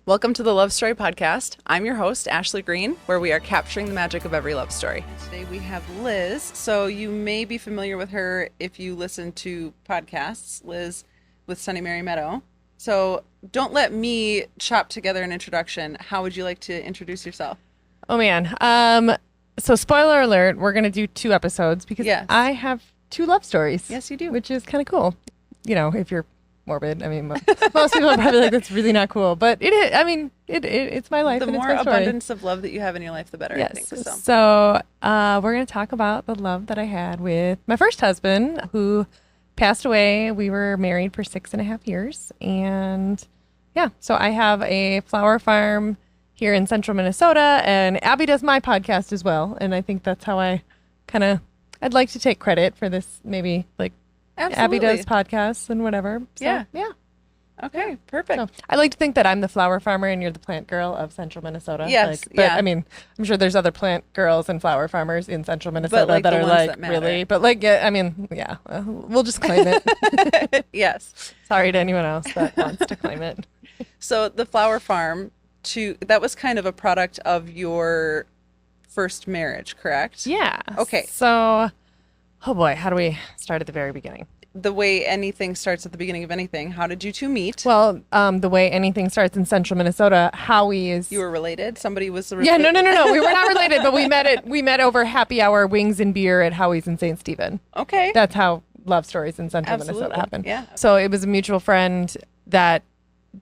Welcome to the Love Story Podcast. I'm your host, Ashley Green, where we are capturing the magic of every love story. Today we have Liz. So you may be familiar with her if you listen to podcasts, Liz with Sunny Mary Meadow. So don't let me chop together an introduction. How would you like to introduce yourself? Oh, man. So spoiler alert, we're going to do 2 episodes because I have 2 love stories. Yes, you do. Which is kind of cool. You know, if you're morbid. I mean, most people are probably like, that's really not cool. But it is. I mean, it's my life. The more abundance of love that you have in your life, the better, yes. I think. So we're going to talk about the love that I had with my first husband, who passed away. We were married for 6.5 years. And yeah, so I have a flower farm here in central Minnesota. And Abby does my podcast as well. And I think that's how I'd like to take credit for this, maybe like, Absolutely. Abby does podcasts and whatever. So, yeah. Okay, perfect. So, I like to think that I'm the flower farmer and you're the plant girl of central Minnesota. Yes, but I mean, I'm sure there's other plant girls and flower farmers in central Minnesota like that are like that really, but like, we'll just claim it. Yes. Sorry to anyone else that wants to claim it. So the flower farm, that was kind of a product of your first marriage, correct? Yeah. Okay. So, oh boy, how do we start at the very beginning? The way anything starts at the beginning of anything. How did you two meet? Well, the way anything starts in central Minnesota, Howie is... You were related? Somebody was... No. We were not related, but we met over happy hour, wings and beer at Howie's in St. Stephen. Okay. That's how love stories in central Minnesota happen. Yeah. So it was a mutual friend that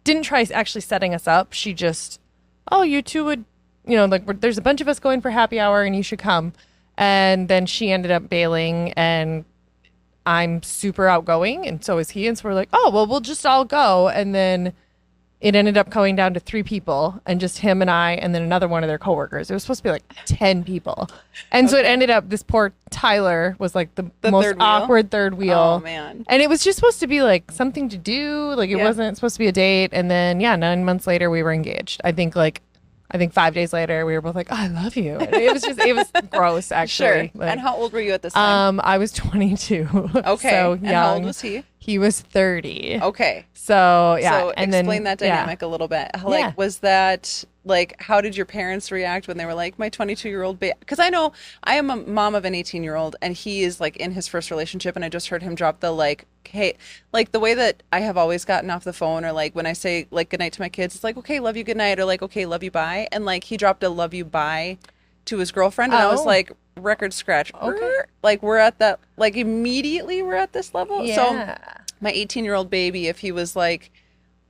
didn't try actually setting us up. She just, you two would, there's a bunch of us going for happy hour and you should come. And then she ended up bailing, and I'm super outgoing, and so is he. And so we're like, we'll just all go. And then it ended up going down to 3 people, and just him and I, and then another one of their coworkers. It was supposed to be like 10 people. And so it ended up, this poor Tyler was like the most awkward third wheel. Oh, man. And it was just supposed to be like something to do. Like it wasn't supposed to be a date. And then, 9 months later, we were engaged. I think 5 days later, we were both like, I love you. And it was gross, actually. Sure. Like, and how old were you at this time? I was 22. Okay. So and how old was he? He was 30. Okay. So, yeah. So and explain that dynamic a little bit. Was that, how did your parents react when they were like, my 22-year-old baby? Because I know I am a mom of an 18-year-old, and he is in his first relationship, and I just heard him drop the hey, the way that I have always gotten off the phone, or when I say goodnight to my kids, it's okay, love you, good night, or okay, love you, bye. And he dropped a love you, bye to his girlfriend, and I was like, record scratch. Okay. We're at that, immediately we're at this level. Yeah. So my 18-year-old baby, if he was like,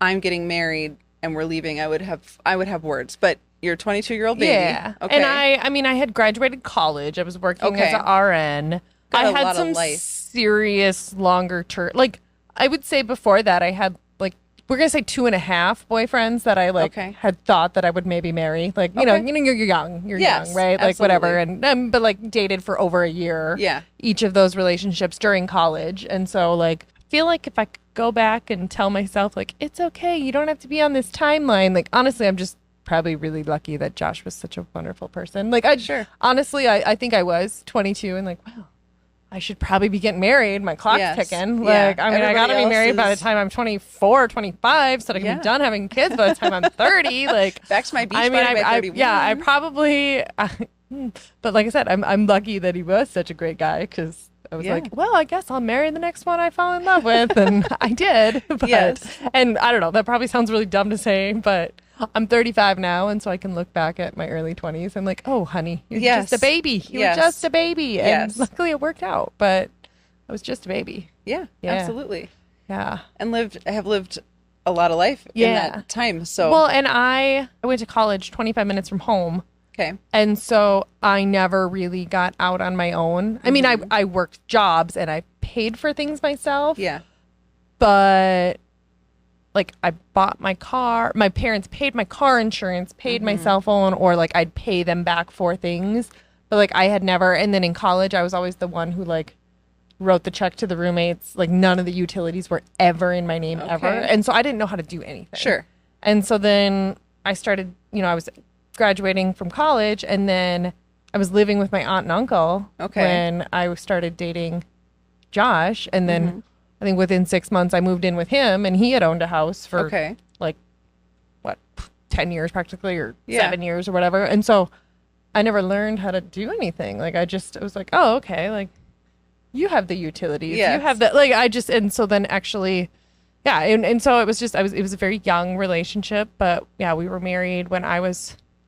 I'm getting married and we're leaving, I would have words. But your 22-year-old baby. Yeah. Okay. And I had graduated college. I was working as an RN. I had some serious longer term. I would say before that I had we're going to say 2.5 boyfriends that I had thought that I would maybe marry. You're young. You're young, right? Absolutely. Whatever. And but dated for over a year. Yeah. Each of those relationships during college. And so I feel like if I could go back and tell myself it's okay, you don't have to be on this timeline. Honestly, I'm just probably really lucky that Josh was such a wonderful person. Honestly, I think I was 22 and wow, I should probably be getting married. My clock's ticking. I got to be married by the time I'm 24, 25, so that I can be done having kids by the time I'm 30. Back to my beach body by 31. I probably, but like I said, I'm lucky that he was such a great guy, because I was I guess I'll marry the next one I fall in love with. And I did. But, and I don't know, that probably sounds really dumb to say, but I'm 35 now, and so I can look back at my early 20s and oh, honey, you're just a baby. You were just a baby. And luckily it worked out, but I was just a baby. Yeah, absolutely. Yeah. And have lived a lot of life in that time. So well, and I went to college 25 minutes from home. Okay. And so I never really got out on my own. I mean, I worked jobs and I paid for things myself. Yeah. But I bought my car. My parents paid my car insurance, paid my cell phone, or I'd pay them back for things. But I had never. And then in college, I was always the one who wrote the check to the roommates. None of the utilities were ever in my name ever. And so I didn't know how to do anything. Sure. And so then I started, I was graduating from college, and then I was living with my aunt and uncle when I started dating Josh. And then I think within 6 months I moved in with him, and he had owned a house for 10 years practically, or 7 years or whatever. And so I never learned how to do anything. Like, I was like, oh, okay. Like, you have the utilities. You have the, like, and so then actually, yeah. And so it was it was a very young relationship, but yeah, we were married when I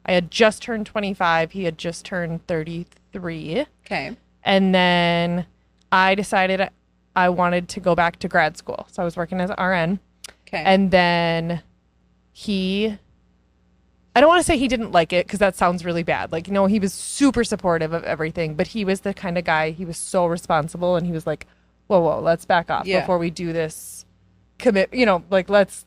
had just turned 25. He had just turned 33. Okay. And then I decided I wanted to go back to grad school. So I was working as an RN. Okay. And then I don't want to say he didn't like it, because that sounds really bad. Like, he was super supportive of everything, but he was the kind of guy, he was so responsible, and he was like, whoa, let's back off before we do this commit, like, let's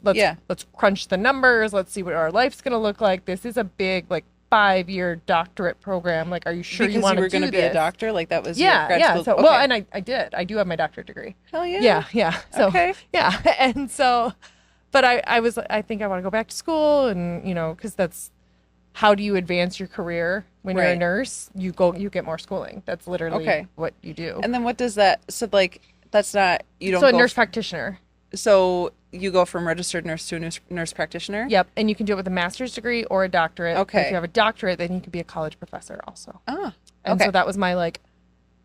crunch the numbers. Let's see what our life's going to look like. This is a big, like, 5-year doctorate program. Like, are you sure you want to do this? Because you were going to be a doctor? Like, that was your grad school? So, well, and I did. I do have my doctorate degree. Hell yeah. Yeah. So, okay. Yeah. And so... But I think I want to go back to school, and, because that's, how do you advance your career when you're a nurse? You get more schooling. That's literally what you do. And then what does that, so like, that's not, you don't So a nurse practitioner. So you go from registered nurse to a nurse practitioner? Yep. And you can do it with a master's degree or a doctorate. Okay. If you have a doctorate, then you could be a college professor also. Ah. And so that was my, like,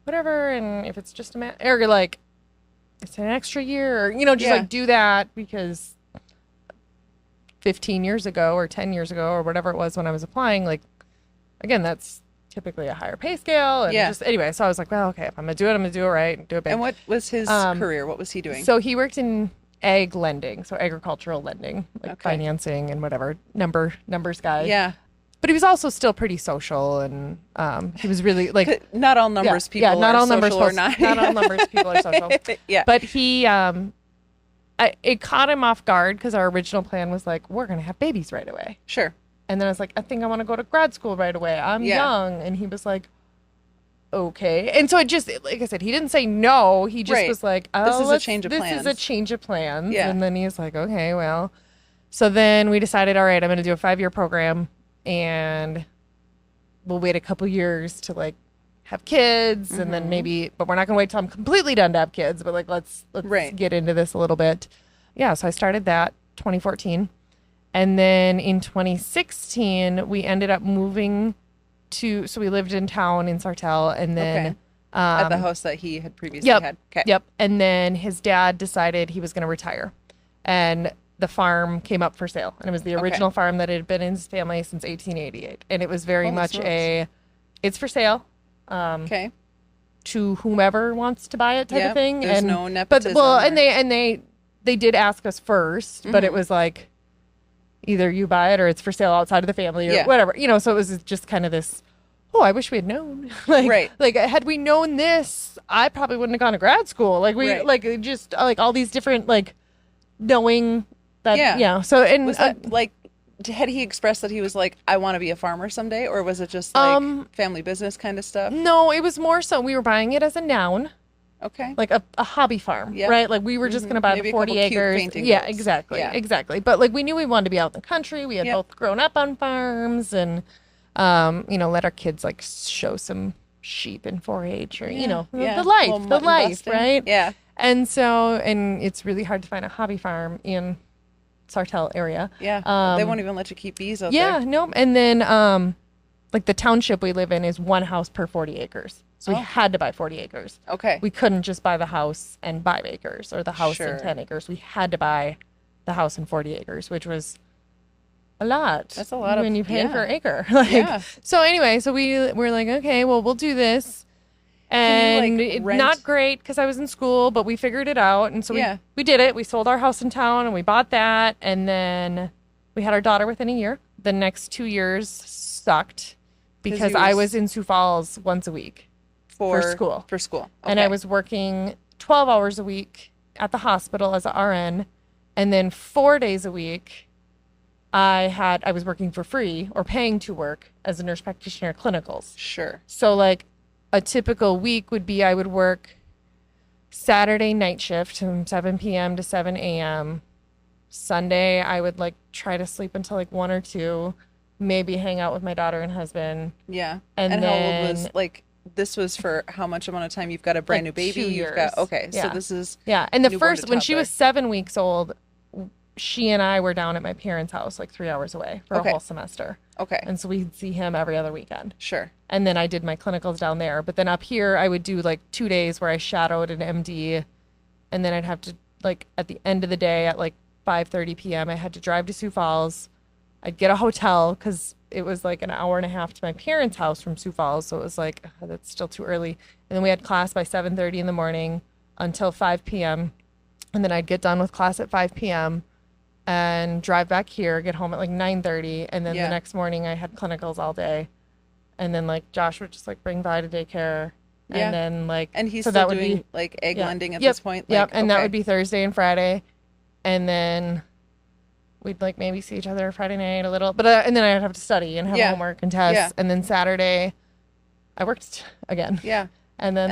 whatever. And if it's just or like, it's an extra year, or, like, do that, because 15 years ago or 10 years ago or whatever it was when I was applying, like, again, that's typically a higher pay scale. And just, anyway, so I was like, well, okay, if I'm going to do it, I'm going to do it right and do it big. And what was his career? What was he doing? So he worked in ag lending, so agricultural lending, like financing and whatever, numbers guy. Yeah. But he was also still pretty social, and he was really, like... Not all numbers people not are all social or not. Not all numbers people are social. Yeah. But he... it caught him off guard, because our original plan was like, we're going to have babies right away. Sure. And then I was like, I think I want to go to grad school right away. I'm young. And he was like, okay. And so it just, like I said, he didn't say no. He just was like, oh, this is a change of plans. This is a change of plans. Yeah. And then he was like, okay, well. So then we decided, all right, I'm going to do a 5-year program, and we'll wait a couple years to, like, have kids, and then maybe, but we're not going to wait till I'm completely done to have kids, but, like, let's get into this a little bit. Yeah, so I started that 2014. And then in 2016, we ended up moving so we lived in town in Sartell, and then at the house that he had previously had. Okay. Yep. And then his dad decided he was going to retire, and the farm came up for sale, and it was the original farm that had been in his family since 1888, and it was very much it's for sale. To whomever wants to buy it type of thing. There's no nepotism. But and they did ask us first, but it was like, either you buy it or it's for sale outside of the family, or whatever, so it was just kind of this, I wish we had known. Like had we known this, I probably wouldn't have gone to grad school. Like like just like all these different, like, knowing that so. And was that, like, had he expressed that he was like, I want to be a farmer someday, or was it just like family business kind of stuff? No, it was more so we were buying it as a noun. Okay. Like a hobby farm, right? Like, we were just going to buy the 40 acres. Yeah, exactly. Yeah. Exactly. But, like, we knew we wanted to be out in the country. We had both grown up on farms, and, let our kids, like, show some sheep in 4-H, or, the life, right? Yeah. And so, and it's really hard to find a hobby farm in Sartell area. Yeah. They won't even let you keep bees out there. Yeah, no. And then, like, the township we live in is one house per 40 acres. So we had to buy 40 acres. Okay. We couldn't just buy the house and 5 acres, or the house and 10 acres. We had to buy the house and 40 acres, which was a lot. That's a lot when you pay per acre. Like, so anyway, so we're like, okay, well, we'll do this. And not great, because I was in school, but we figured it out. And so we did it. We sold our house in town, and we bought that. And then we had our daughter within a year. The next 2 years sucked, because I was in Sioux Falls once a week. For school. Okay. And I was working 12 hours a week at the hospital as a RN. And then 4 days a week, I was working for free, or paying to work, as a nurse practitioner clinicals. Sure. So, like, a typical week would be, I would work Saturday night shift from 7 p.m. to 7 a.m. Sunday, I would, like, try to sleep until, like, 1 or 2, maybe hang out with my daughter and husband. Yeah. And how then, old was, like, this was for how much amount of time? You've got a brand new baby. 2 years. So this is and the first, when she was 7 weeks old, she and I were down at my parents' house like 3 hours away for a whole semester. Okay. And so we'd see him every other weekend. Sure. And then I did my clinicals down there. But then up here, I would do like 2 days where I shadowed an MD. And then I'd have to, like, at the end of the day at like 5:30 p.m., I had to drive to Sioux Falls. I'd get a hotel because it was like an hour and a half to my parents' house from Sioux Falls. So it was like, that's still too early. And then we had class by 7:30 in the morning until 5 p.m. And then I'd get done with class at 5 p.m. and drive back here, get home at like 9:30. And then the next morning I had clinicals all day. And then like Josh would just like bring Vi to daycare. Yeah. And then like, and he's so still that would doing be, like egg lending at this point. Yep. Like, And that would be Thursday and Friday. And then we'd like maybe see each other Friday night a little, but and then I'd have to study and have homework and tests. Yeah. And then Saturday I worked again. Yeah. And then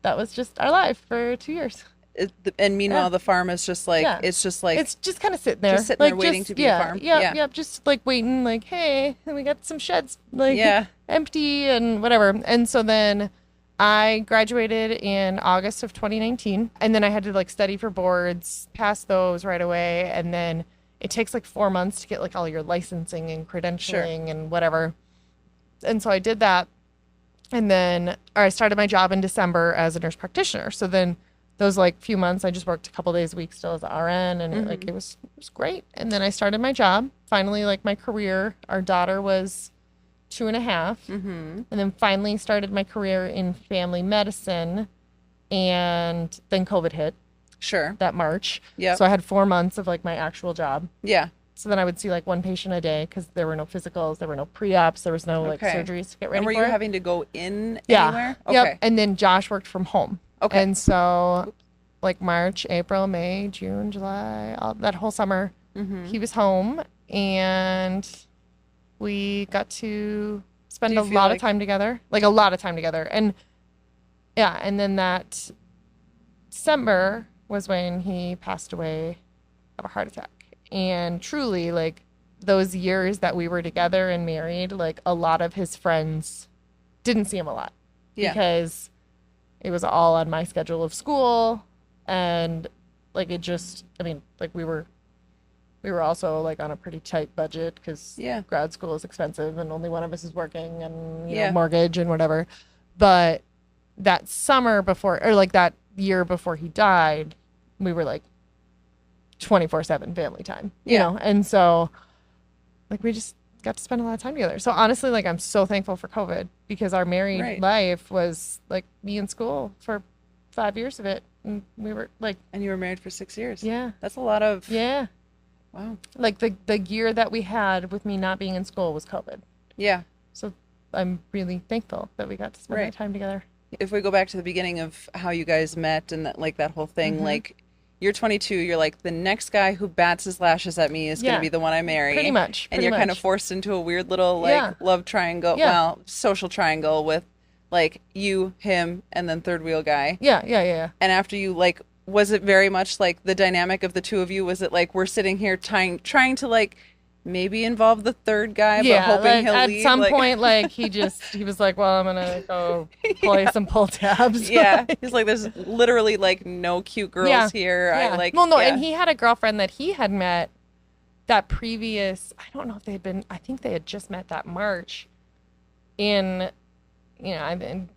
that was just our life for 2 years. And meanwhile, the farm is just like, it's just like, it's just kind of sitting there, just sitting there waiting to be a farm. Yeah. Just like waiting, like, hey, we got some sheds like empty and whatever. And so then I graduated in August of 2019, and then I had to like study for boards, pass those right away. And then it takes like 4 months to get like all your licensing and credentialing and whatever. And so I did that. And then I started my job in December as a nurse practitioner. So then those like few months, I just worked a couple days a week still as an RN, and like it was great. And then I started my job. Finally, like my career, our daughter was 2.5, and then finally started my career in family medicine. And then COVID hit. Sure. That March. Yeah. So I had 4 months of like my actual job. Yeah. So then I would see like one patient a day because there were no physicals, there were no pre-ops, there was no like surgeries to get ready and were for. you having to go in yeah. anywhere? Okay. Yep. And then Josh worked from home. Okay. And so like March, April, May, June, July, that whole summer, he was home, and we got to spend a lot of time together, like a lot of time together. And yeah, and then that December was when he passed away of a heart attack. And truly, like, those years that we were together and married, like, a lot of his friends didn't see him a lot. Yeah. Because it was all on my schedule of school. And, like, it just, I mean, like, we were also, like, on a pretty tight budget because grad school is expensive and only one of us is working and, you know, mortgage and whatever. But that summer before, or, like, that year before he died, we were, like, 24/7 family time, you know? And so like we just got to spend a lot of time together. So honestly, like I'm so thankful for COVID because our married life was like me in school for 5 years of it. And we were like, and you were married for 6 years. Yeah. That's a lot of, wow. Like the year that we had with me not being in school was COVID. Yeah. So I'm really thankful that we got to spend that time together. If we go back to the beginning of how you guys met and that, like that whole thing, like you're 22, you're like, the next guy who bats his lashes at me is going to be the one I marry. Pretty much. And you're kind of forced into a weird little like love triangle, well, social triangle with like you, him, and then third wheel guy. Yeah. And after you like, was it very much like the dynamic of the two of you? Was it like we're sitting here trying to like maybe involve the third guy, but hoping like, he'll at leave? At some point, like he was like, well, I'm gonna go play some pull tabs. Yeah, he's like, there's literally like no cute girls here. Yeah. I like. Well, no, and he had a girlfriend that he had met that previous. I don't know if they had been. I think they had just met that March in, you know, in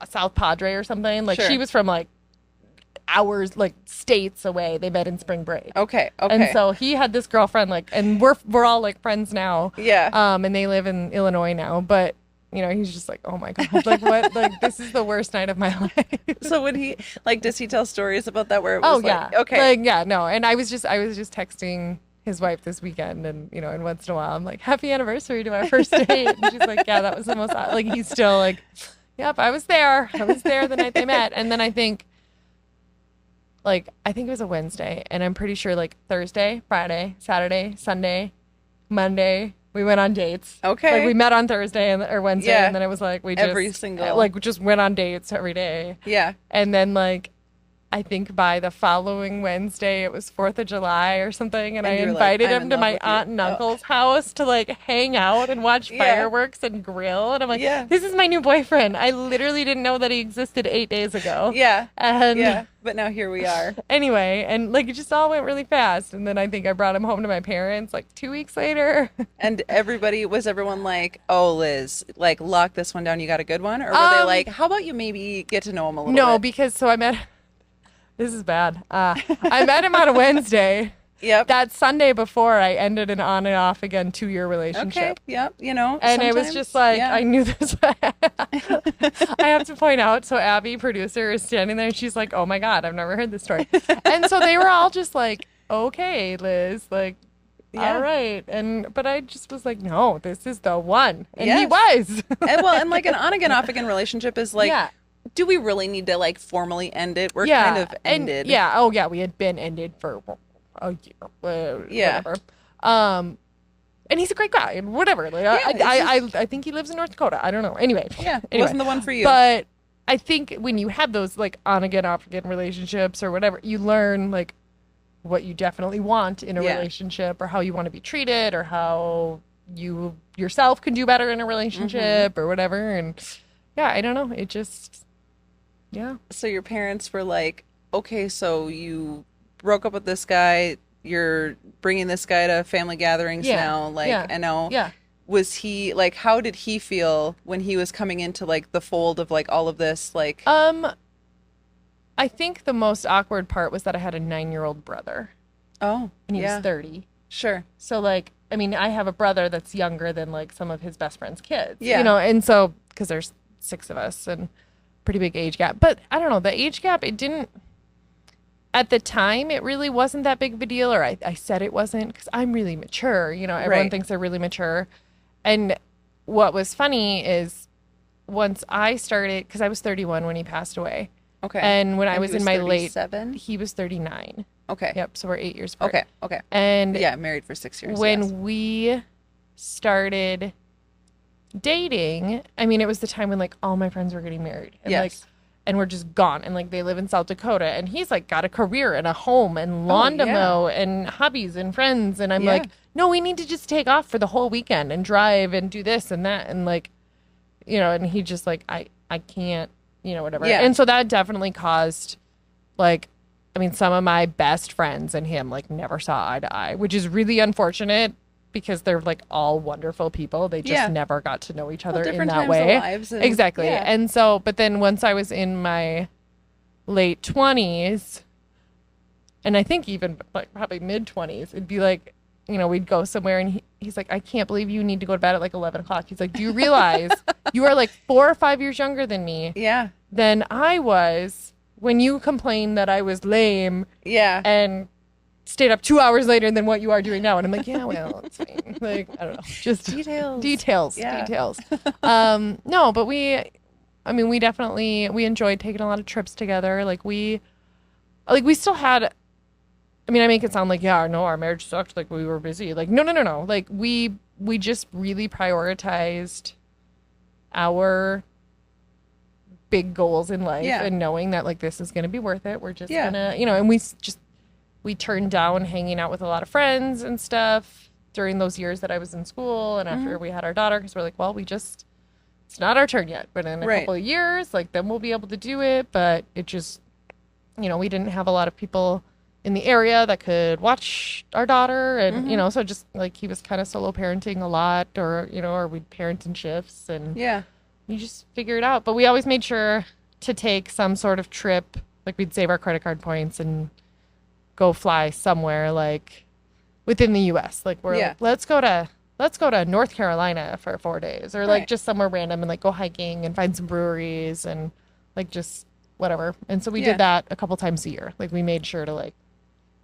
South Padre or something. Like she was from like hours, like states away. They met in spring break. Okay. And so he had this girlfriend, like, and we're all like friends now. Yeah. And they live in Illinois now, but you know, he's just like, oh my God, like what, like this is the worst night of my life. So when he, like, does he tell stories about that where it was no. And I was just texting his wife this weekend, and you know, and once in a while I'm like, happy anniversary to our first date. And she's like, yeah, that was the most, like, he's still like, yep, I was there the night they met. And then I think it was a Wednesday, and I'm pretty sure like Thursday, Friday, Saturday, Sunday, Monday, we went on dates. Okay. Like we met on Thursday or Wednesday, and then it was like we just every single just went on dates every day. Yeah. And then like I think by the following Wednesday, it was 4th of July or something, and I And you were like, invited I'm him in to love my with you. aunt and Oh, uncle's house to like hang out and watch yeah. fireworks and grill. And I'm like, Yeah. this is my new boyfriend. I literally didn't know that he existed 8 days ago. Yeah. And Yeah. But now here we are. anyway, and like it just all went really fast. And then I think I brought him home to my parents like 2 weeks later. And was everyone like, oh, Liz, like lock this one down. You got a good one? Or were they Um, like, how about you maybe get to know him a little no, bit? because so I met, this is bad. I met him on a Wednesday. Yep. That Sunday before, I ended an on and off again 2-year Okay. relationship. Yep. And it was just like, yeah. I knew this. I have to point out, so Abby, producer, is standing there and she's like, oh my God, I've never heard this story. And so they were all just like, okay, Liz, like, Yeah. all right. But I just was like, no, this is the one. And he Yes. was. And like an on again, off again relationship is like, Yeah. do we really need to like formally end it? We're Yeah. kind of ended. Yeah. Oh, yeah. We had been ended for a year. Yeah. Whatever. And he's a great guy and whatever. Like, I think he lives in North Dakota. I don't know. Anyway. Yeah. Anyway. Wasn't the one for you. But I think when you have those like on again, off again relationships or whatever, you learn like what you definitely want in a Yeah. relationship or how you want to be treated or how you yourself can do better in a relationship or whatever. And yeah, I don't know. It just, yeah. So your parents were like, okay, so you broke up with this guy. You're bringing this guy to family gatherings Yeah. now. Like, Yeah. I know. Yeah. Was he like, how did he feel when he was coming into like the fold of like all of this? Like, I think the most awkward part was that I had a 9-year-old brother oh, and he yeah, was 30. sure. So like, I mean, I have a brother that's younger than like some of his best friend's kids, Yeah. you know, and so, cause there's 6 of us and pretty big age gap, but I don't know, the age gap, it didn't, at the time, it really wasn't that big of a deal, or I said it wasn't because I'm really mature, you know, everyone Right. thinks they're really mature. And what was funny is once I started, because I was 31 when he passed away. Okay. And when I And was he in my late, 37? he was 39. Okay. Yep. So we're 8 years apart. Okay. Okay. And Yeah, married for 6 years. when yes. we started dating, I mean, it was the time when like all my friends were getting married and like, Yes. and we're just gone. And like they live in South Dakota and he's like got a career and a home and lawn to yeah. mow and hobbies and friends. And I'm Yeah. like, no, we need to just take off for the whole weekend and drive and do this and that. And like, you know, and he just like, I can't, you know, whatever. Yeah. And so that definitely caused like, I mean, some of my best friends and him like never saw eye to eye, which is really unfortunate because they're like all wonderful people. They just Yeah. never got to know each Well, other in different that times of way. lives and- Exactly. yeah. And so, but then once I was in my late 20s, and I think even like probably mid 20s, it'd be like, you know, we'd go somewhere and he's like, I can't believe you need to go to bed at like 11 o'clock. He's like, do you realize you are like 4 or 5 years younger than me Yeah. than I was when you complained that I was lame Yeah. and stayed up 2 hours later than what you are doing now. And I'm like, yeah, well, it's fine. Like, I don't know. Just Details. Yeah. details. No, but we definitely, we enjoyed taking a lot of trips together. We still had, I mean, I make it sound like, yeah, no, our marriage sucked. Like we were busy. Like, no. Like we just really prioritized our big goals in life Yeah. and knowing that like this is going to be worth it. We're just Yeah. gonna, you know, and we turned down hanging out with a lot of friends and stuff during those years that I was in school and after we had our daughter, because we're like, well, it's not our turn yet, but in a Right. couple of years, like then we'll be able to do it. But it just, you know, we didn't have a lot of people in the area that could watch our daughter and, you know, so just like he was kind of solo parenting a lot or, you know, or we'd parent in shifts and Yeah. you just figure it out. But we always made sure to take some sort of trip, like we'd save our credit card points and go fly somewhere like within the US. Like we're Yeah. like, let's go to North Carolina for 4 days or like Right. just somewhere random and like go hiking and find some breweries and like just whatever. And so we Yeah. did that a couple times a year. Like we made sure to like,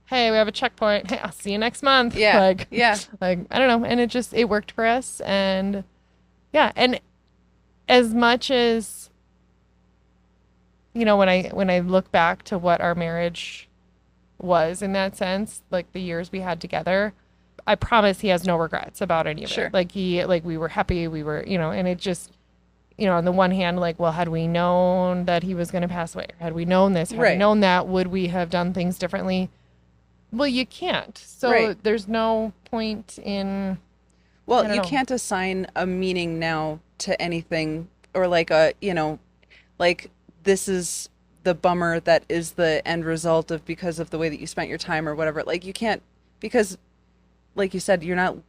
hey, we have a checkpoint. Hey, I'll see you next month. Yeah. Like, Yeah. like I don't know. And it worked for us. And yeah. And as much as, you know, when I look back to what our marriage was in that sense, like the years we had together, I promise he has no regrets about any of Sure. it. Like we were happy, we were, you know, and it just, on the one hand, like, well, had we known that he was going to pass away, or had we known this, had we Right. known that, would we have done things differently? Well, you can't. So Right. there's no point in, I Well, don't you know. can't assign a meaning now to anything, or like like this is the bummer that is the end result of because of the way that you spent your time or whatever. Like you can't, because like you said,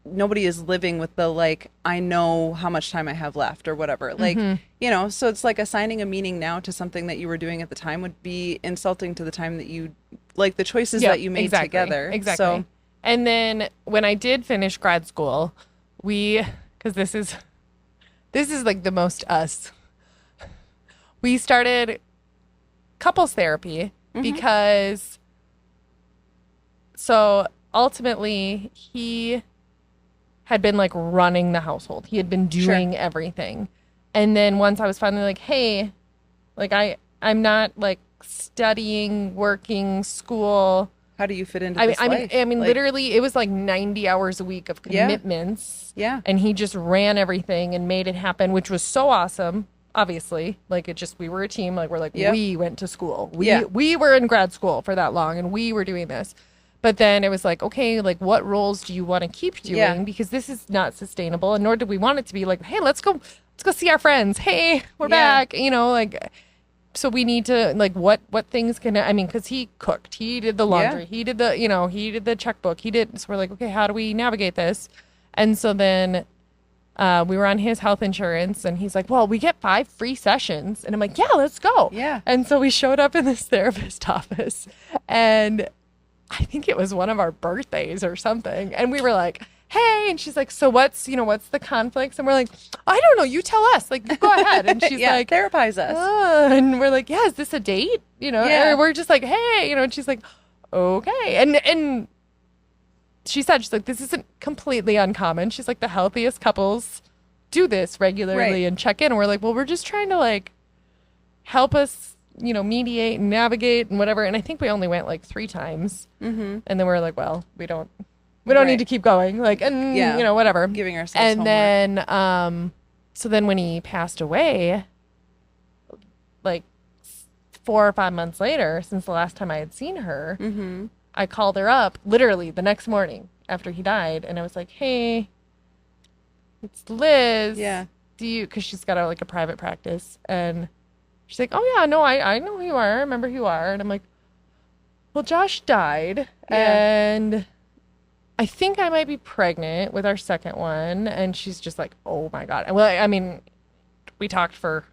nobody is living with the like, I know how much time I have left or whatever. Like, Mm-hmm. so it's like assigning a meaning now to something that you were doing at the time would be insulting to the time that you, like the choices Yeah, that you made exactly. together. Exactly. So, And then when I did finish grad school, because this is like the most us, we started couples therapy mhm, because so ultimately he had been like running the household. He had been sure. doing everything. And then once I was finally like, hey, like I'm not like studying, working, school. How do you fit into I mean, this I mean, life? I mean, Like, literally, it was like 90 hours a week of yeah, commitments, yeah, and he just ran everything and made it happen, which was so awesome. Obviously, like we were a team. Like we're like yep, we went to school. We yeah, we were in grad school for that long, and we were doing this. But then it was like, okay, like what roles do you want to keep yeah, doing? Because this is not sustainable, and nor do we want it to be like, hey, let's go see our friends. Hey, we're yeah, back. Like so we need to like what things can I mean because he cooked, he did the yeah, laundry, he did the checkbook, so we're like, okay, how do we navigate this? And so then we were on his health insurance, and he's like, well, we get 5 free sessions, and I'm like, yeah, let's go. yeah. And so we showed up in this therapist office, and I think it was one of our birthdays or something, and we were like, hey, and she's like, so what's the conflicts? And we're like, I don't know, you tell us, like, you go ahead. And she's Yeah, like, therapize us. and we're like, yeah, is this a date? Yeah, And we're just like, hey, and she's like, okay. And she's like, this isn't completely uncommon. She's like, the healthiest couples do this regularly right. and check in. And we're like, well, we're just trying to like help us, mediate and navigate and whatever. And I think we only went like 3 times. Mm-hmm. And then we're like, well, we don't need Right. to keep going. Like, and Yeah. whatever. Giving ourselves And homework. then, so then when he passed away, like 4 or 5 months later, since the last time I had seen her, Mm-hmm. I called her up literally the next morning after he died, and I was like, "Hey, it's Liz. Yeah. Because she's got like a private practice, and she's like, oh yeah, no, I know who you are. I remember who you are." And I'm like, well, Josh died, Yeah. and I think I might be pregnant with our second one. And she's just like, oh my God. Well, I mean, we talked for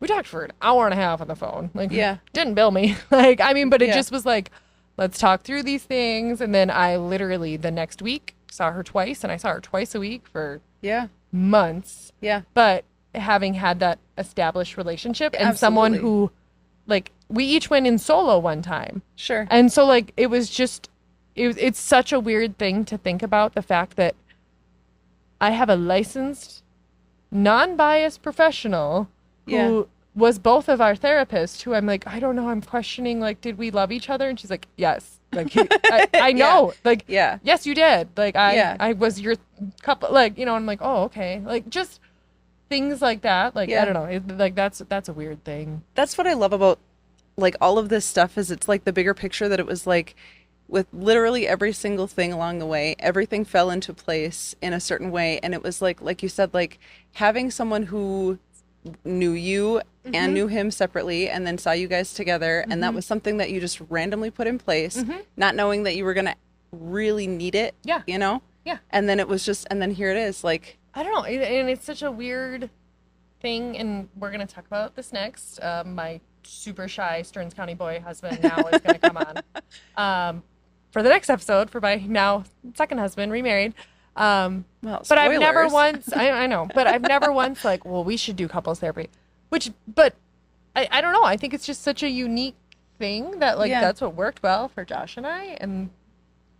an hour and a half on the phone. Like, Yeah. didn't bill me. Like, I mean, but it Yeah. just was like, let's talk through these things. And then I literally the next week saw her twice, and I saw her twice a week for Yeah. months. Yeah. But having had that established relationship and someone Absolutely. who, like, we each went in solo one time. Sure. And so, like, it's such a weird thing to think about, the fact that I have a licensed, non-biased professional Yeah. who was both of our therapists, who I'm like, I don't know, I'm questioning, like, did we love each other? And she's like, yes. Like, I know. Like, Yeah. yes, you did. Like, Yeah. I was your couple, like, and I'm like, oh, okay. Like, just things like that. Like, Yeah. I don't know. Like, that's a weird thing. That's what I love about like all of this stuff is it's like the bigger picture that it was like with literally every single thing along the way, everything fell into place in a certain way. And it was like you said, like having someone who knew you and knew him separately and then saw you guys together. And that was something that you just randomly put in place, not knowing that you were going to really need it, Yeah. Yeah. And then it was just, and then here it is like, I don't know. And it's such a weird thing. And we're going to talk about this next. My super shy Stearns County boy husband now is going to come on for the next episode for my now second husband, remarried. well, But I've never spoilers. once, I know, but I've never once like, well, we should do couples therapy, but I don't know. I think it's just such a unique thing that like, Yeah. that's what worked well for Josh and I, and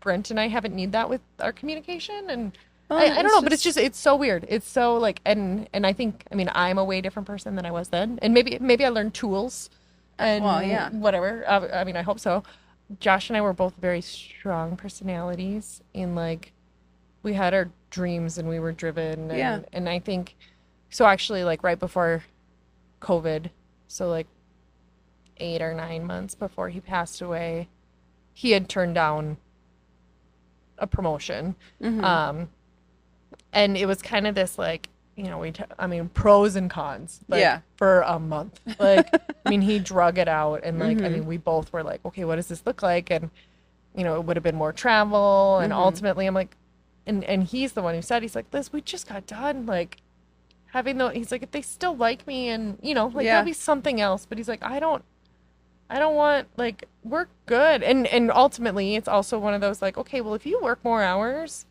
Brent and I haven't need that with our communication. And Well, I don't it's know, but it's so weird. It's so like, and I think, I mean, I'm a way different person than I was then. And maybe I learned tools and Well, yeah. whatever. I mean, I hope so. Josh and I were both very strong personalities in like, we had our dreams and we were driven. And, Yeah. and I think So actually, like right before COVID, so like 8 or 9 months before he passed away, he had turned down a promotion. Mm-hmm. Um, and it was kind of this like, I mean, pros and cons, like Yeah. for a month. Like, I mean, he drug it out, and like, I Mm-hmm. mean, we both were like, okay, what does this look like? And it would have been more travel, and Mm-hmm. ultimately, I'm like, and he's the one who said, he's like, Liz, we just got done, like having the, he's like, if they still like me, and like there'll Yeah. be something else, but he's like, I don't want, like, we're good. And ultimately, it's also one of those like, okay, well, if you work more hours,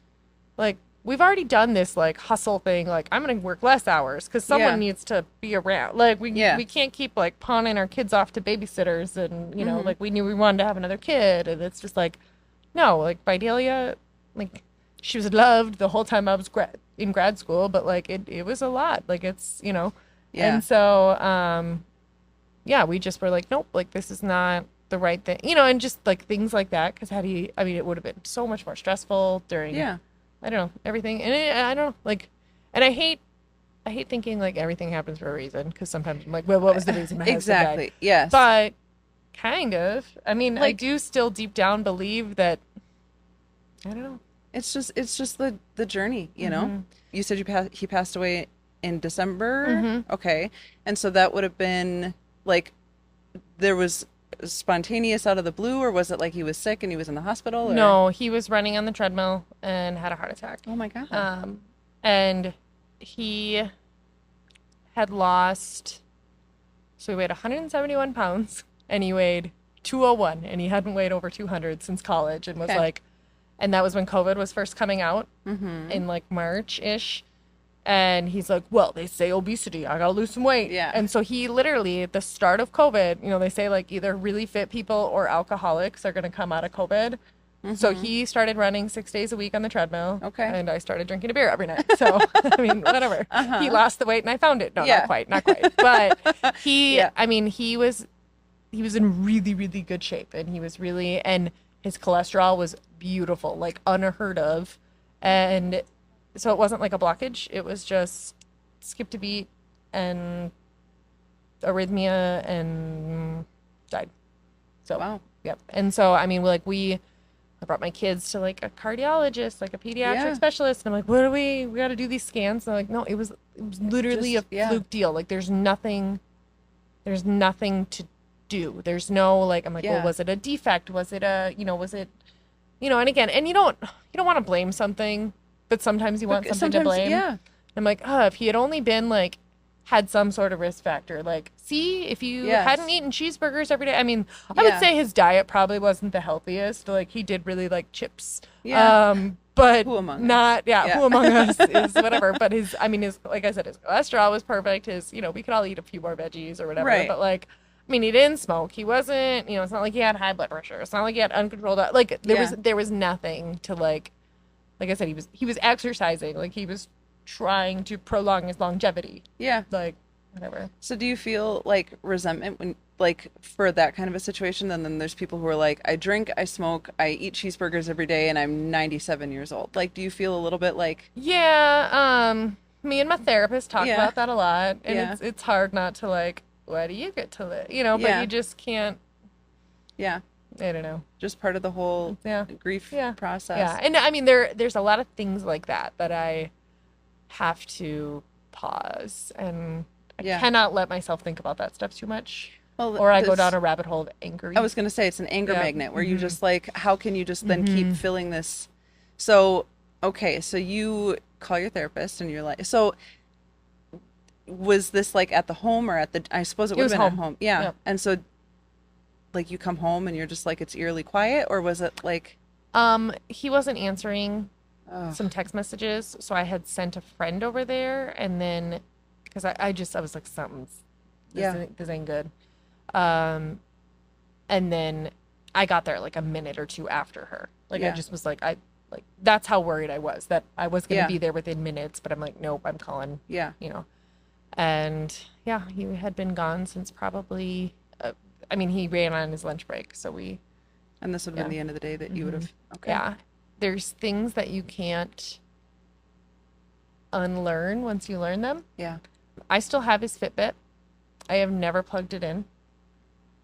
like we've already done this like hustle thing, like I'm gonna work less hours because someone Yeah. needs to be around. Like we Yeah. we can't keep like pawning our kids off to babysitters, and Mm-hmm. like we knew we wanted to have another kid, and it's just like, no, like Fidelia, like she was loved the whole time I was in grad school, but like it was a lot. Like it's. Yeah. And so yeah, we just were like, nope, like this is not the right thing, and just like things like that. Because I mean, it would have been so much more stressful during, Yeah. I don't know, everything. And I don't know, like, and I hate thinking like everything happens for a reason. Because sometimes I'm like, well, what was the reason my husband died? Exactly. Yes. But kind of, I mean, I Like do still deep down believe that, I don't know. it's just the journey, you know? Mm-hmm. You said he passed away in December. Mm-hmm. Okay. And so that would have been like there was spontaneous out of the blue, or was it like he was sick and he was in the hospital, or No, he was running on the treadmill and had a heart attack. oh my God. And he had lost, so he weighed 171 pounds and he weighed 201, and he hadn't weighed over 200 since college, and was Okay. like, and that was when COVID was first coming out Mm-hmm. in like March-ish. And he's like, well, they say obesity, I gotta lose some weight. Yeah. And so he literally, at the start of COVID, they say like either really fit people or alcoholics are gonna come out of COVID. So Mm-hmm. he started running 6 days a week on the treadmill. Okay. And I started drinking a beer every night. So, I mean, whatever. Uh-huh. He lost the weight and I found it. No, Yeah. not quite. But Yeah. I mean, he was in really, really good shape. And he was really, and his cholesterol was beautiful, like unheard of. And so it wasn't like a blockage. It was just skipped a beat and arrhythmia and died. So, Wow. yep. And so, I mean, I brought my kids to like a cardiologist, like a pediatric Yeah. specialist. And I'm like, what do we got to do these scans? And they're like, no, it was literally Just, a yeah. fluke deal. Like there's nothing to do. There's no, like, I'm like, well, Yeah. was it a defect? Was it and again, and you don't want to blame something, but sometimes you want But something to sometimes, blame. yeah. I'm like, if he had only been like, had some sort of risk factor, like, see, if you Yes. hadn't eaten cheeseburgers every day. I mean, I would Yeah. say his diet probably wasn't the healthiest. Like, he did really like chips. Yeah. But Who among us? not, yeah, Yeah. who among us is whatever. But his, like I said, his cholesterol was perfect. We could all eat a few more veggies or whatever. Right. But like, I mean, he didn't smoke. He wasn't, it's not like he had high blood pressure. It's not like he had uncontrolled, like, Yeah. there was nothing to like I said, he was exercising, like he was trying to prolong his longevity, Yeah. like whatever. So do you feel like resentment when like for that kind of a situation? And then there's people who are like, I drink, I smoke, I eat cheeseburgers every day, and I'm 97 years old. Like, do you feel a little bit like, Yeah, me and my therapist talk Yeah. about that a lot, and Yeah. it's hard not to like, why do you get to live, but Yeah. you just can't. yeah, I don't know. just part of the whole Yeah. grief Yeah. process? Yeah, and I mean there's a lot of things like that I have to pause, and I Yeah. cannot let myself think about that stuff too much, Well, or I go this- down a rabbit hole of angry. I was gonna say it's an anger Yeah. magnet where you Mhm. just like, how can you just then keep filling this? So, okay, so you call your therapist and you're like, so was this like at the home or at the, I suppose it It would was have been home. at home. Yeah. Yep. And so like you come home and you're just like, it's eerily quiet, or was it like, He wasn't answering oh, some text messages, so I had sent a friend over there, and then because I was like, Yeah. this ain't good. And then I got there like a minute or two after her. Like I Yeah. just was like, that's how worried I was that I was gonna Yeah. be there within minutes, but I'm like, nope, I'm calling, yeah, And yeah, he had been gone since probably. I mean, he ran on his lunch break, so we. and this would have been Yeah. the end of the day that you would have, okay. Yeah, there's things that you can't unlearn once you learn them. Yeah. I still have his Fitbit. I have never plugged it in.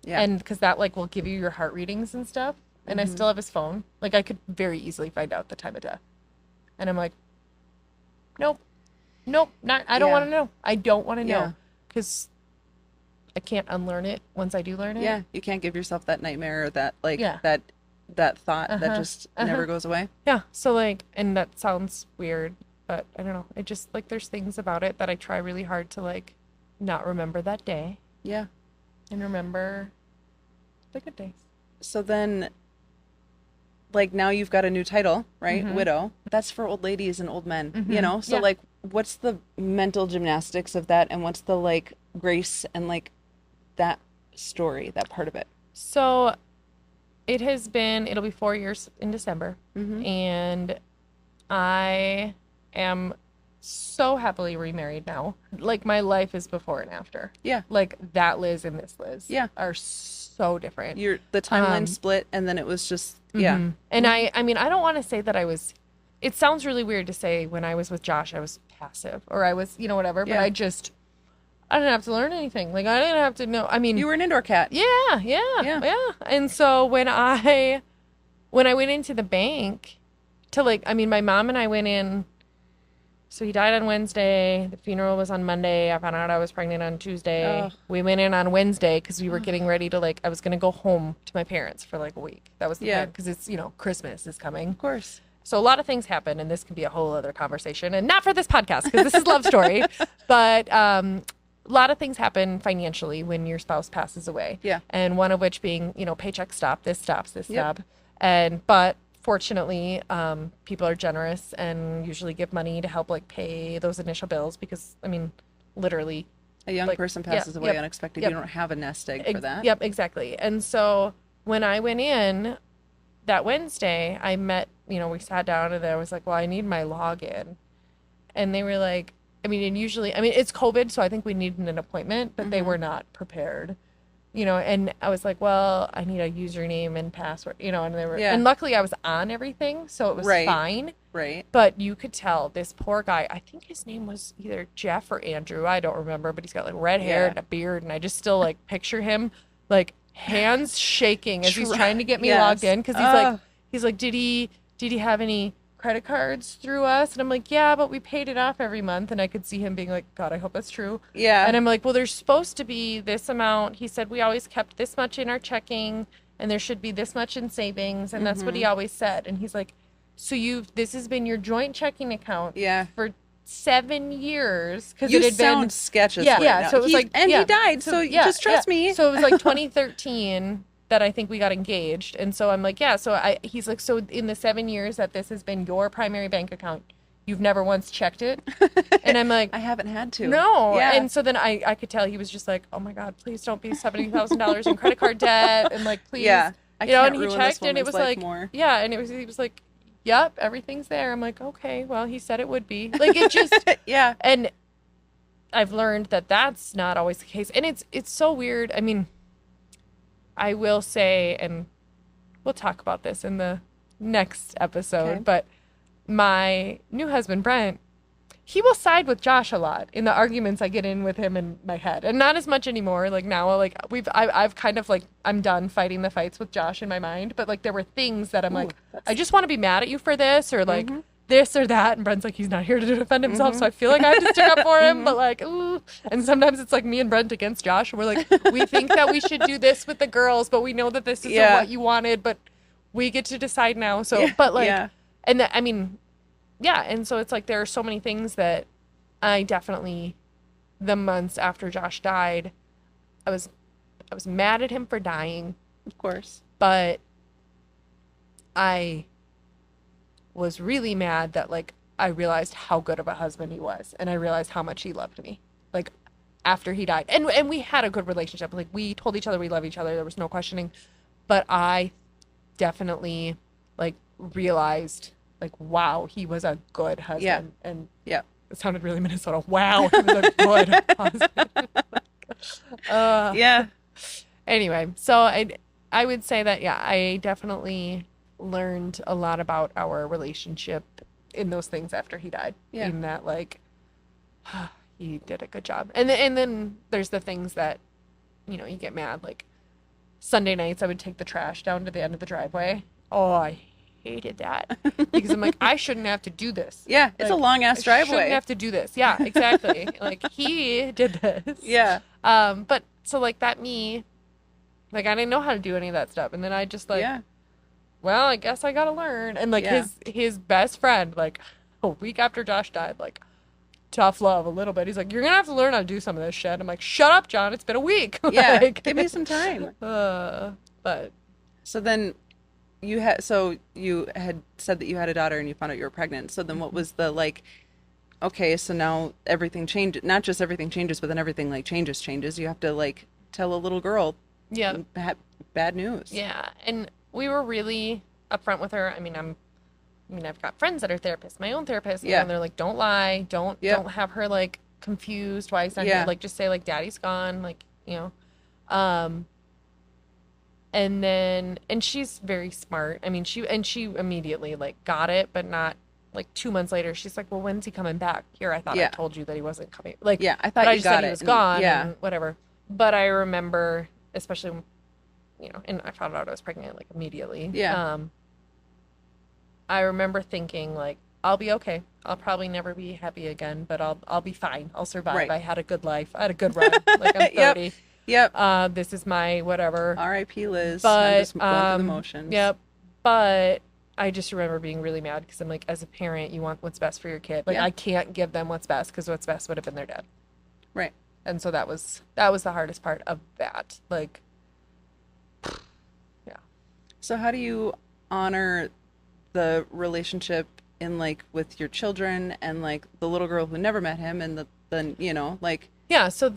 Yeah. And because that like will give you your heart readings and stuff. And I still have his phone. Like I could very easily find out the time of death. And I'm like, nope, not. I don't want to know. I don't want to know because I can't unlearn it once I do learn it. Yeah, you can't give yourself that nightmare or that like that thought that just never goes away. Yeah. So like, and that sounds weird, but I don't know. It just like there's things about it that I try really hard to like not remember that day. Yeah. And remember the good days. So then, like now you've got a new title, right? Widow. That's for old ladies and old men, you know? So like, what's the mental gymnastics of that? And what's the like grace and like that story, that part of it? So it'll be 4 years in December. And I am so happily remarried now. Like my life is before and after. Yeah. Like that Liz and this Liz are so different. The timeline split and then it was just, And I mean, I don't want to say that it sounds really weird to say when I was with Josh, I was passive or I was, whatever, but I didn't have to learn anything. Like I didn't have to know. I mean, you were an indoor cat. Yeah. And so when I went into the bank to like, I mean, my mom and I went in, so he died on Wednesday. The funeral was on Monday. I found out I was pregnant on Tuesday. Oh. We went in on Wednesday because we were getting ready to like, I was going to go home to my parents for like a week. That was the plan because it's, Christmas is coming. Of course. So a lot of things happen and this could be a whole other conversation and not for this podcast because this is love story, but, a lot of things happen financially when your spouse passes away. Yeah. And one of which being, paycheck stop, this stops, this stop. But fortunately, people are generous and usually give money to help like pay those initial bills because, I mean, literally. A young person passes away unexpected. You don't have a nest egg for that. Yep, exactly. And so when I went in that Wednesday, I met, we sat down and I was like, well, I need my login. And they were like, and usually, it's COVID, so I think we needed an appointment, but they were not prepared, and I was like, well, I need a username and password, and they were, and luckily I was on everything, so it was fine. Right. But you could tell this poor guy, I think his name was either Jeff or Andrew, I don't remember, but he's got like red hair and a beard, and I just still like picture him like hands shaking as he's trying to get me logged in, because he's like, did he have any credit cards through us? And I'm like, yeah, but we paid it off every month. And I could see him being like, God, I hope that's true. Yeah. And I'm like, well, there's supposed to be this amount. He said we always kept this much in our checking and there should be this much in savings. And that's what he always said. And he's like, so this has been your joint checking account for 7 years. Because it had been sketches. Yeah. Right so it was he died. So just trust me. So it was like 2013 that I think we got engaged. And so I'm like, he's like, so in the 7 years that this has been your primary bank account, you've never once checked it? And I'm like, I haven't had to. No. Yeah. And so then I could tell he was just like, oh my God, please don't be $70,000 in credit card debt. And like, please, and he checked and it was like, and he was like, yep, everything's there. I'm like, okay, well, he said it would be. Like it just, And I've learned that that's not always the case. And it's so weird. I mean, I will say, and we'll talk about this in the next episode, but my new husband, Brent, he will side with Josh a lot in the arguments I get in with him in my head. And not as much anymore. Like now, like I've kind of like, I'm done fighting the fights with Josh in my mind. But like there were things that I'm like, I just want to be mad at you for this or like this or that. And Brent's like, he's not here to defend himself. So I feel like I have to stick up for him. But like, ooh. And sometimes it's like me and Brent against Josh. And we're like, we think that we should do this with the girls, but we know that this isn't what you wanted, but we get to decide now. So, but like, and that, I mean, and so it's like there are so many things that I definitely, the months after Josh died, I was mad at him for dying. Of course. But I was really mad that like I realized how good of a husband he was and I realized how much he loved me. Like after he died. And we had a good relationship. Like we told each other we love each other. There was no questioning. But I definitely like realized like, wow, he was a good husband. Yeah. And it sounded really Minnesota. Wow, he was a good husband. Anyway, so I would say that, I definitely learned a lot about our relationship in those things after he died. Yeah. In that, like, he did a good job. And then there's the things that, you know, you get mad. Like, Sunday nights, I would take the trash down to the end of the driveway. Oh, I hated that. Because I'm like, I shouldn't have to do this. Yeah, it's Like, a long ass I driveway. shouldn't have to do this. Yeah, exactly. Like, he did this. Yeah. But so, like, that me, like, I didn't know how to do any of that stuff. And then I just, like, Yeah. well, I guess I gotta learn. And, like, Yeah. his best friend, like, a week after Josh died, like, tough love a little bit. He's like, you're gonna have to learn how to do some of this shit. I'm like, shut up, John. It's been a week. Yeah. Like, Give me some time. But So then you had said that you had a daughter and you found out you were pregnant. So then what was the like, okay, so now everything changes, not just everything changes, but then everything like changes. You have to like tell a little girl yeah, bad news. yeah. And we were really upfront with her. I mean, I've got friends that are therapists, my own therapist, Yeah. and they're like, don't lie, don't have her like confused why he's not Yeah. here. Like, just say like daddy's gone, like, you know. And she's very smart. I mean, she immediately like got it, but not like 2 months later. She's like, well, when's he coming back? Here, I thought I Yeah. told you that he wasn't coming. Like, Yeah, I but thought I you just got said he it. was And- gone, yeah. and whatever. But I remember, especially, you know, and I found out I was pregnant like immediately. Yeah. I remember thinking like, I'll be okay. I'll probably never be happy again, but I'll be fine. I'll survive. Right. I had a good life. I had a good run. Like, I'm 30. Yep. This is my whatever. R.I.P. Liz. But I'm just going through the motions. Yep. But I just remember being really mad because I'm like, as a parent, you want what's best for your kid. Like, Yeah. I can't give them what's best because what's best would have been their dad. Right. And so that was the hardest part of that. Like, yeah. So how do you honor the relationship in like with your children and like the little girl who never met him and the you know, like Yeah, so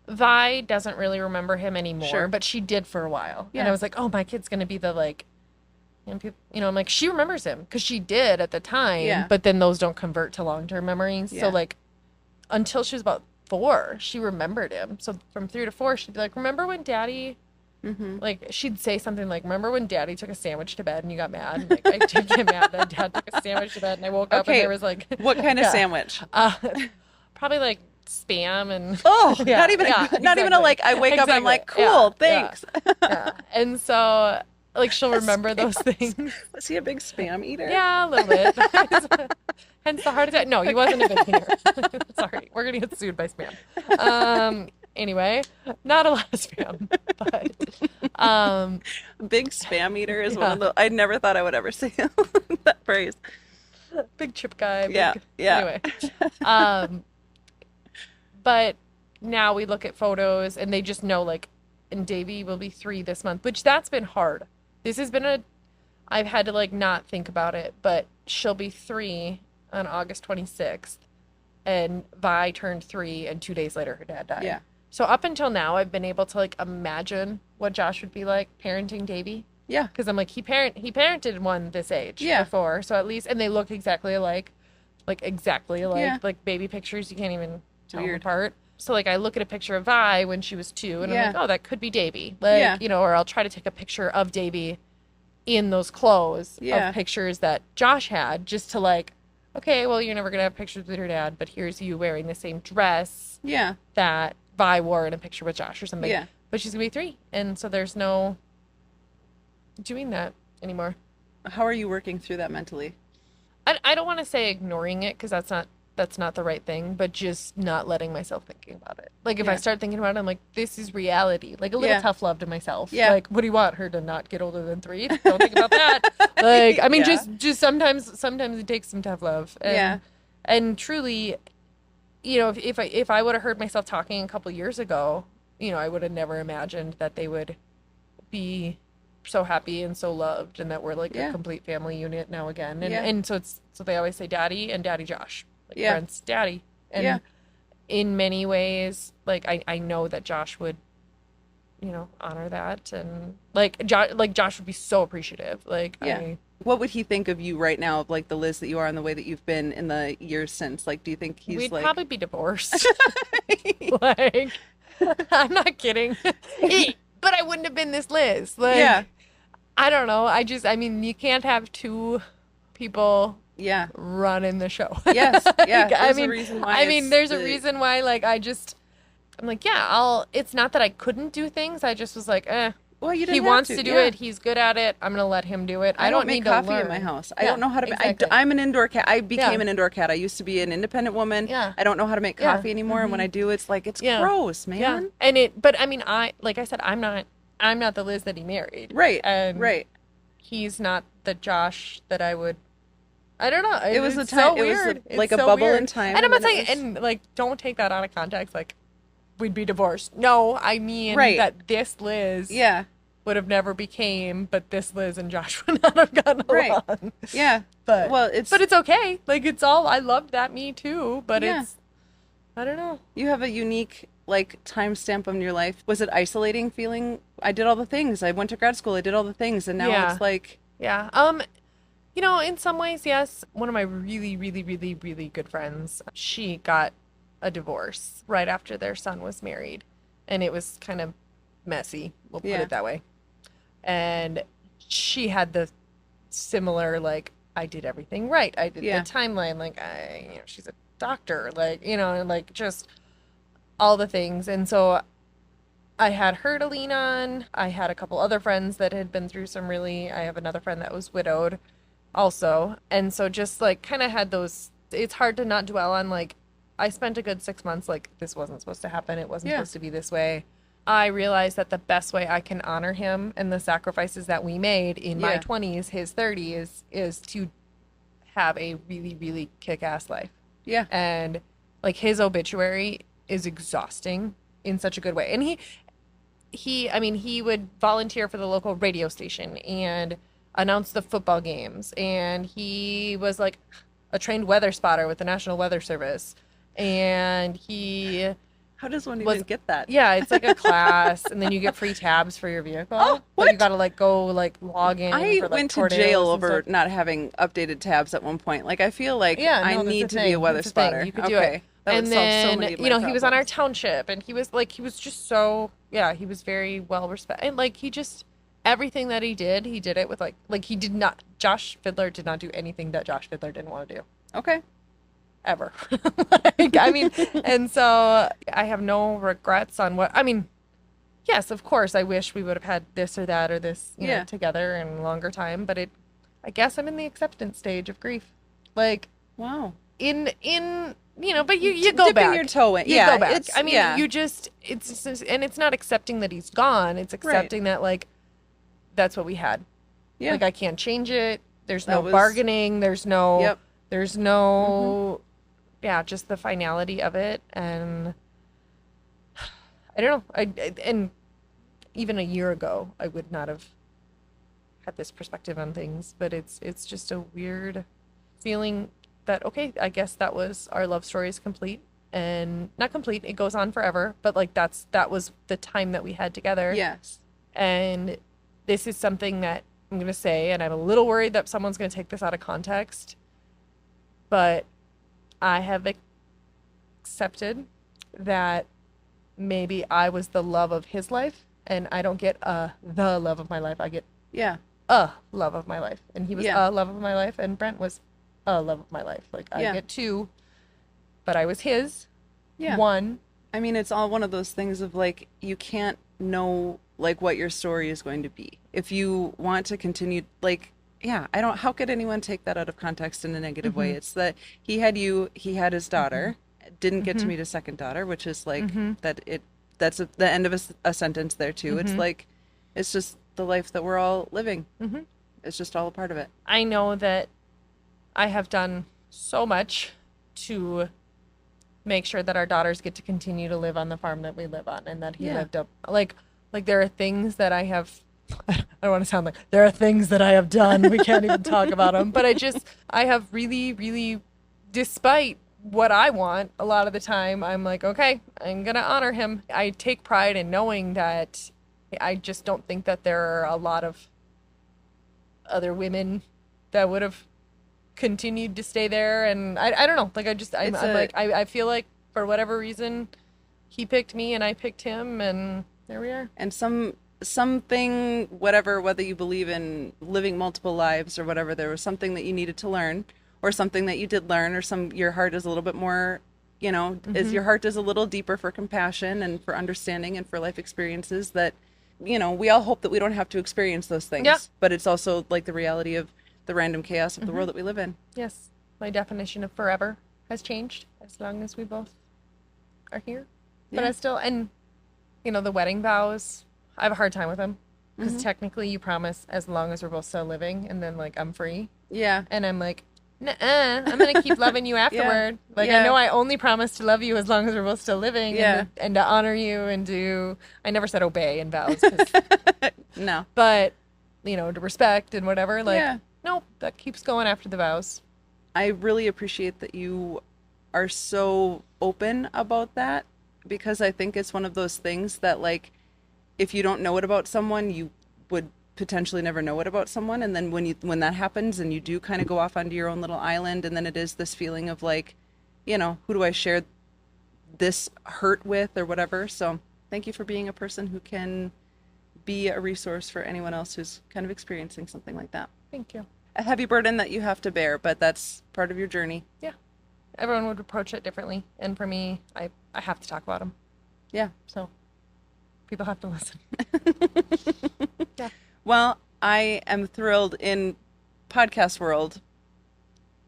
Vi doesn't really remember him anymore, Sure. but she did for a while. And Yeah. I was like, oh, my kid's going to be the, like, I'm like, she remembers him because she did at the time, Yeah. but then those don't convert to long-term memories. Yeah. So, like, until she was about 4, she remembered him. So from 3 to 4, she'd be like, remember when Daddy, like, she'd say something like, remember when Daddy took a sandwich to bed and you got mad? And, like, I did get mad that Dad took a sandwich to bed and I woke up and Okay, there was, like, what kind of Yeah. sandwich? Probably, like, Spam and Oh, Yeah, not even yeah, not even a exactly. like I wake up and I'm like, Exactly. cool, Yeah, thanks. yeah. And so, like, she'll remember those things. Was he a big spam eater? Yeah, a little bit. Hence the heart attack. No, he wasn't a big eater. Sorry, we're gonna get sued by spam. Anyway, not a lot of spam, but Big spam eater is one Yeah. of the I never thought I would ever say that phrase. big chip guy. Yeah, yeah. Anyway, but now we look at photos and they just know, like, and Davy will be 3 this month, which that's been hard. This has been I've had to, like, not think about it, but she'll be 3 on August 26th, and Vi turned 3, and 2 days later her dad died. Yeah. So up until now, I've been able to, like, imagine what Josh would be like parenting Davy. Yeah. Because I'm like, he parented one this age Yeah. before, so at least, and they look exactly alike, Yeah. like baby pictures, you can't even tell them Weird. apart. So, like, I look at a picture of Vi when she was 2, and Yeah. I'm like, oh, that could be Davy. Like, Yeah. you know, or I'll try to take a picture of Davy in those clothes Yeah. of pictures that Josh had, just to, like, okay, well, you're never going to have pictures with your dad, but here's you wearing the same dress Yeah. that Vi wore in a picture with Josh or something. Yeah. But she's going to be 3, and so there's no doing that anymore. How are you working through that mentally? I don't want to say ignoring it because that's not the right thing, but just not letting myself thinking about it. Like, if I Yeah. start thinking about it, I'm like, this is reality. Like, a little Yeah. tough love to myself. Yeah. Like, what do you want her to not get older than 3? Don't think about that. Like, I mean, Yeah. just sometimes it takes some tough love. And, Yeah. And truly, you know, if I would have heard myself talking a couple years ago, you know, I would have never imagined that they would be so happy and so loved, and that we're like Yeah. a complete family unit now again. And Yeah. and so they always say Daddy and Daddy Josh, like Yeah. Brent's Daddy. And Yeah. in many ways, like, I know that Josh would, you know, honor that, and like Josh would be so appreciative. Like, Yeah. What would he think of you right now, of like the Liz that you are and the way that you've been in the years since? Like, do you think he's we'd like probably be divorced. Like, I'm not kidding. But I wouldn't have been this Liz. Like, Yeah. I don't know. I mean, you can't have 2 people Yeah. running the show. Yes. Yeah. I There's a mean, reason why there's a reason why, like, I'm like, yeah, it's not that I couldn't do things. I just was like, well, you he didn't have wants to do yeah. it. He's good at it. I'm going to let him do it. I I don't don't make need to coffee learn. in my house. I Yeah, don't know how to exactly. I'm an indoor cat. I became Yeah. an indoor cat. I used to be an independent woman. Yeah. I don't know how to make Yeah. coffee anymore. And when I do, it's like, it's Yeah. gross, man. Yeah. And but I mean, like I said, I'm not the Liz that he married. Right. And right. he's not the Josh that I would. I don't know. It was the It's time. so It was weird. like It's a so bubble weird. in time. And I'm not then saying, it was- and like, don't take that out of context. Like, we'd be divorced. No, I mean Right. that this Liz yeah. would have never became, but this Liz and Josh would not have gotten Right. along. Yeah. But Well, but it's okay. Like, it's all, I loved that, me too. But Yeah. I don't know. You have a unique like timestamp on your life. Was it isolating feeling? I did all the things. I went to grad school. I did all the things, and now Yeah. it's like, Yeah. You know, in some ways, yes. One of my really, really, really, really good friends, she got a divorce right after their son was married. And it was kind of messy, we'll put Yeah. it that way. And she had the similar, like, I did everything right. I did Yeah. the timeline. Like, she's a doctor. Like, and like just all the things. And so I had her to lean on. I had a couple other friends that had been through I have another friend that was widowed also. And so just like kind of had those, it's hard to not dwell on, like, I spent a good 6 months, like, this wasn't supposed to happen. It wasn't Yeah. supposed to be this way. I realized that the best way I can honor him and the sacrifices that we made in my Yeah. 20s, his 30s, is to have a really, really kick-ass life. yeah, And like, his obituary is exhausting in such a good way. And he would volunteer for the local radio station and announce the football games. And he was like a trained weather spotter with the National Weather Service. And he how does one was- even get that? yeah, it's like a class, and then you get free tabs for your vehicle. Oh, But you what? gotta like go like log in. I for, like, went to tornadoes jail and over stuff. not having updated tabs at one point. Like, I feel like Yeah, no, I that's need the to be a thing. weather That's the thing. spotter. You could do Okay. it. That would And solve so then, many of my he was on our problems. township, and he was just so, yeah, he was very well respected. And like, everything that he did it with Josh Fiedler did not do anything that Josh Fiedler didn't want to do. Okay. Ever. Like, I mean, and so I have no regrets on yes, of course, I wish we would have had this or that or this, Yeah. together in a longer time, but I guess I'm in the acceptance stage of grief. Like, Wow. but you go Dipping back. your toe in. You Yeah. go back. It's, I mean, yeah. it's not accepting that he's gone. It's accepting that, like, that's what we had. Yeah. Like, I can't change it. There's That no was- bargaining. There's no, Yep. there's no, yeah, just the finality of it. And I don't know. And even a year ago, I would not have had this perspective on things, but it's just a weird feeling that, okay, I guess that was, our love story is complete. And not complete, it goes on forever, but like, that was the time that we had together. Yes. And this is something that I'm going to say, and I'm a little worried that someone's going to take this out of context, but I have accepted that maybe I was the love of his life, and I don't get the love of my life. I get Yeah. a love of my life. And he was Yeah. a love of my life, and Brent was a love of my life. Like, I Yeah. get two, but I was his. Yeah. One. I mean, it's all one of those things of like, you can't know like what your story is going to be. If you want to continue, like, yeah, how could anyone take that out of context in a negative way? It's that he had his daughter, didn't get to meet his second daughter, which is like that's the end of a sentence there too. It's like, it's just the life that we're all living. It's just all a part of it. I know that I have done so much to make sure that our daughters get to continue to live on the farm that we live on, and that he lived up. Like there are things that I have, I don't want to sound like, there are things that I have done. We can't even talk about them. But I have really, really, despite what I want, a lot of the time, I'm like, okay, I'm going to honor him. I take pride in knowing that I just don't think that there are a lot of other women that would have continued to stay there. And I don't know, like, I feel like for whatever reason, he picked me and I picked him, and there we are. And some something, whatever, whether you believe in living multiple lives or whatever, there was something that you needed to learn, or something that you did learn, or your heart is a little bit more, is your heart is a little deeper for compassion and for understanding and for life experiences that, we all hope that we don't have to experience those things. Yeah. But it's also like the reality of the random chaos of the world that we live in. Yes. My definition of forever has changed as long as we both are here. But I still, and, the wedding vows, I have a hard time with them. Because technically you promise as long as we're both still living, and then, like, I'm free. Yeah. And I'm like, nuh-uh, I'm going to keep loving you afterward. Yeah. Like, Yeah. I know I only promise to love you as long as we're both still living. Yeah. And to honor you and I never said obey in vows. 'Cause, No. but, to respect and whatever. Like, Yeah. nope, that keeps going after the vows. I really appreciate that you are so open about that, because I think it's one of those things that, like, if you don't know it about someone, you would potentially never know it about someone. And then when that happens and you do kind of go off onto your own little island, and then it is this feeling of like, who do I share this hurt with or whatever. So thank you for being a person who can be a resource for anyone else who's kind of experiencing something like that. Thank you. A heavy burden that you have to bear, but that's part of your journey. Yeah. Everyone would approach it differently. And for me, I have to talk about them. Yeah. So people have to listen. Yeah. Well, I am thrilled in podcast world.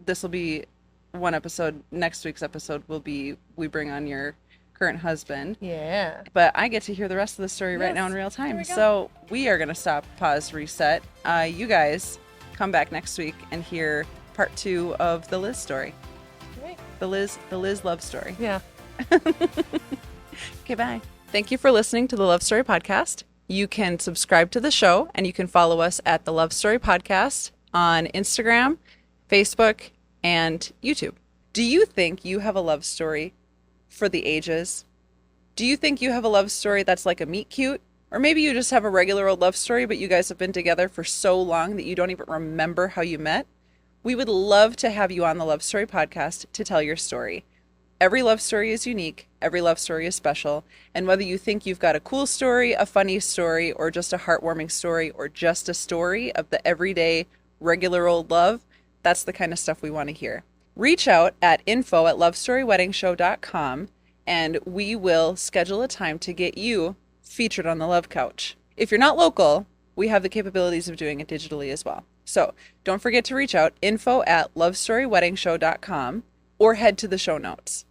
This will be one episode. Next week's episode will be we bring on your current husband. Yeah. But I get to hear the rest of the story right Yes. now in real time. we go. So we are going to stop, pause, reset. You guys come back next week and hear part 2 of the Liz story. Right. The Liz love story. Yeah. Okay, bye. Thank you for listening to the Love Story Podcast. You can subscribe to the show, and you can follow us at the Love Story Podcast on Instagram, Facebook, and YouTube. Do you think you have a love story for the ages? Do you think you have a love story that's like a meet cute? Or maybe you just have a regular old love story, but you guys have been together for so long that you don't even remember how you met? We would love to have you on the Love Story Podcast to tell your story. Every love story is unique. Every love story is special. And whether you think you've got a cool story, a funny story, or just a heartwarming story, or just a story of the everyday, regular old love, that's the kind of stuff we want to hear. Reach out at info@lovestoryweddingshow.com, and we will schedule a time to get you featured on the Love Couch. If you're not local, we have the capabilities of doing it digitally as well. So don't forget to reach out, info@lovestoryweddingshow.com, or head to the show notes.